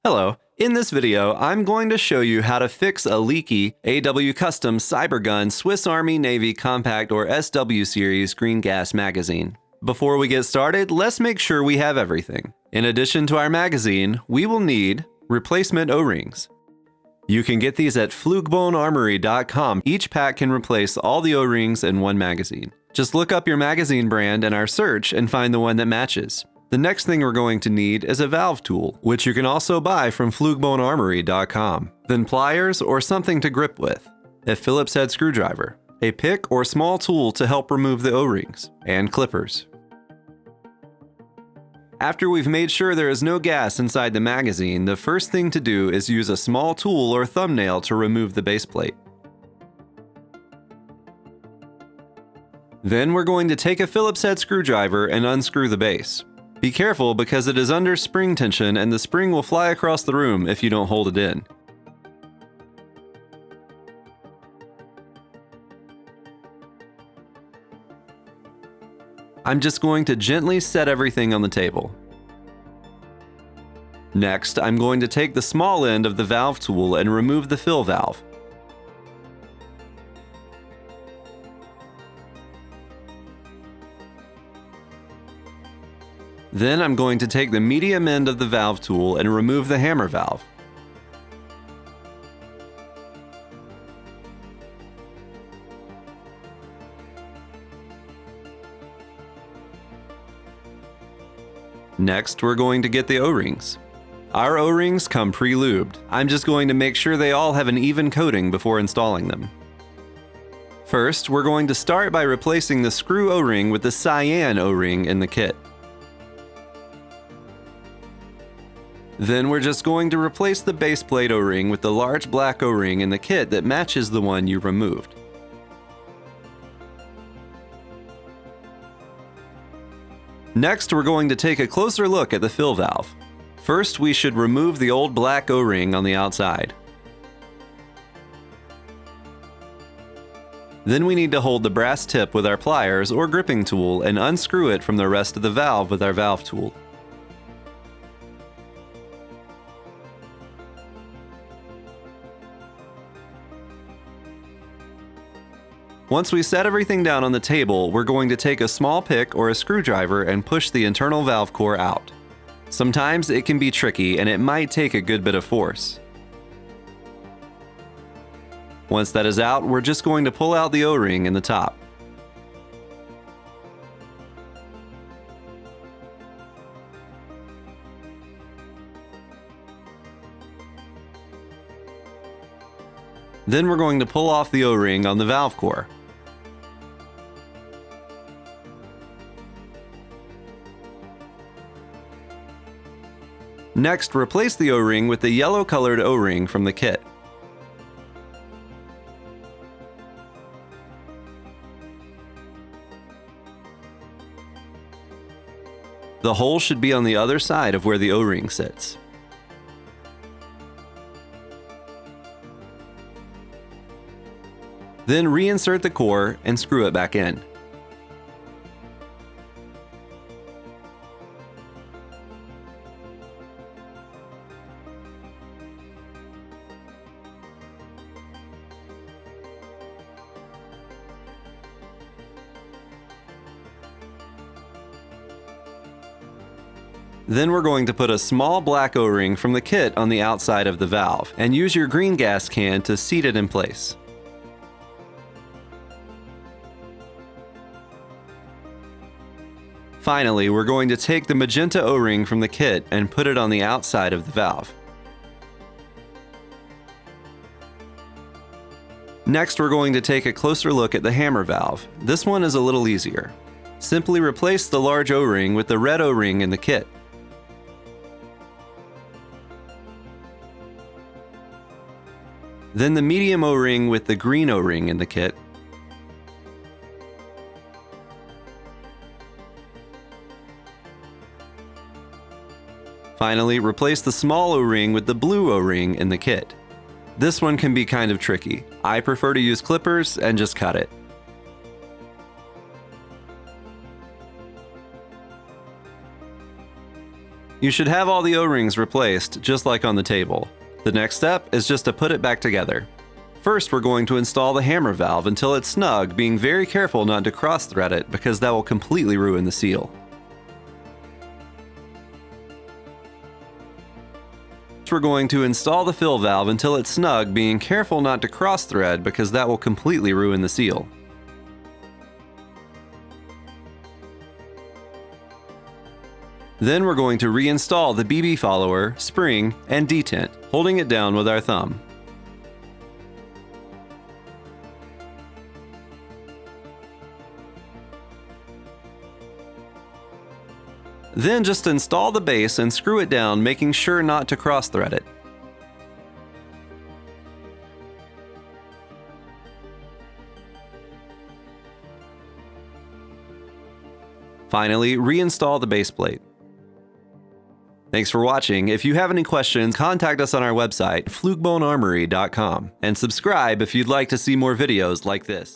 Hello. In this video, I'm going to show you how to fix a leaky AW Custom Cybergun Swiss Army Navy Compact or SW Series Green Gas magazine. Before we get started, let's make sure we have everything. In addition to our magazine, we will need replacement O-rings. You can get these at flugbonearmory.com. Each pack can replace all the O-rings in one magazine. Just look up your magazine brand in our search and find the one that matches. The next thing we're going to need is a valve tool, which you can also buy from flugbonearmory.com. Then pliers or something to grip with, a Phillips head screwdriver, a pick or small tool to help remove the O-rings, and clippers. After we've made sure there is no gas inside the magazine, the first thing to do is use a small tool or thumbnail to remove the base plate. Then we're going to take a Phillips head screwdriver and unscrew the base. Be careful because it is under spring tension and the spring will fly across the room if you don't hold it in. I'm just going to gently set everything on the table. Next, I'm going to take the small end of the valve tool and remove the fill valve. Then I'm going to take the medium end of the valve tool and remove the hammer valve. Next, we're going to get the O-rings. Our O-rings come pre-lubed. I'm just going to make sure they all have an even coating before installing them. First, we're going to start by replacing the screw O-ring with the cyan O-ring in the kit. Then we're just going to replace the base plate O-ring with the large black O-ring in the kit that matches the one you removed. Next, we're going to take a closer look at the fill valve. First, we should remove the old black O-ring on the outside. Then we need to hold the brass tip with our pliers or gripping tool and unscrew it from the rest of the valve with our valve tool. Once we set everything down on the table, we're going to take a small pick or a screwdriver and push the internal valve core out. Sometimes it can be tricky and it might take a good bit of force. Once that is out, we're just going to pull out the O-ring in the top. Then we're going to pull off the O-ring on the valve core. Next, replace the O-ring with the yellow-colored O-ring from the kit. The hole should be on the other side of where the O-ring sits. Then reinsert the core and screw it back in. Then we're going to put a small black O-ring from the kit on the outside of the valve and use your green gas can to seat it in place. Finally, we're going to take the magenta O-ring from the kit and put it on the outside of the valve. Next, we're going to take a closer look at the hammer valve. This one is a little easier. Simply replace the large O-ring with the red O-ring in the kit. Then the medium O-ring with the green O-ring in the kit. Finally, replace the small O-ring with the blue O-ring in the kit. This one can be kind of tricky. I prefer to use clippers and just cut it. You should have all the O-rings replaced, just like on the table. The next step is just to put it back together. First, we're going to install the hammer valve until it's snug, being very careful not to cross-thread it because that will completely ruin the seal. We're going to install the fill valve until it's snug, being careful not to cross-thread because that will completely ruin the seal. Then we're going to reinstall the BB follower, spring, and detent, holding it down with our thumb. Then just install the base and screw it down, making sure not to cross-thread it. Finally, reinstall the base plate. Thanks for watching. If you have any questions, contact us on our website, flugebonearmory.com, and subscribe if you'd like to see more videos like this.